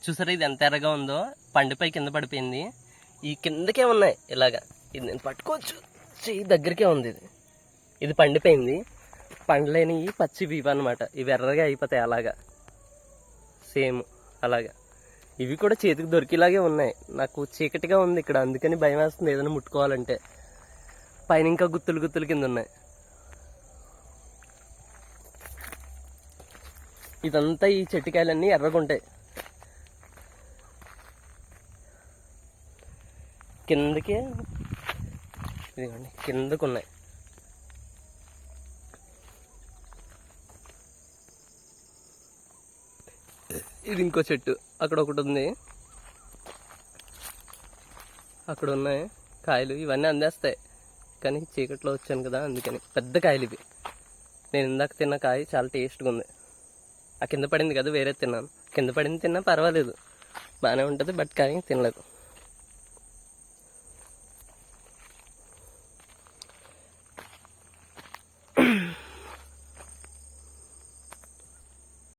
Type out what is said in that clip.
చూసారా ఇది ఎంత ఎర్రగా ఉందో, పండుపై కింద పడిపోయింది. ఈ కిందకే ఉన్నాయి ఇలాగా, ఇది నేను పట్టుకోవచ్చు, చెయ్యి దగ్గరికే ఉంది. ఇది పండిపోయింది. పండ్లేని పచ్చివి ఇవి అనమాట. ఇవి ఎర్రగా అయిపోతాయి అలాగా, సేమ్ అలాగా. ఇవి కూడా చేతికి దొరికేలాగే ఉన్నాయి. నాకు చీకటిగా ఉంది ఇక్కడ, అందుకని భయం వేస్తుంది ఏదైనా ముట్టుకోవాలంటే. పైన ఇంకా గుత్తులు గుత్తులు కింద ఉన్నాయి. ఇదంతా ఈ చెట్టుకాయలన్నీ ఎర్రగుంటాయి. కిందకే ఇదిగోండి, కిందకు ఉన్నాయి. ఇది ఇంకో చెట్టు, అక్కడ ఒకటి ఉంది, అక్కడ ఉన్నాయి కాయలు. ఇవన్నీ అందేస్తాయి, కానీ చీకట్లో వచ్చాను కదా అందుకని. పెద్ద కాయలు ఇవి. నేను ఇందాక తిన్న కాయ చాలా టేస్ట్గా ఉంది. ఆ కింద పడింది కదా, వేరే తిన్నాను. కింద పడింది తిన్నా పర్వాలేదు, బాగానే ఉంటుంది, బట్ కానీ తినలేదు.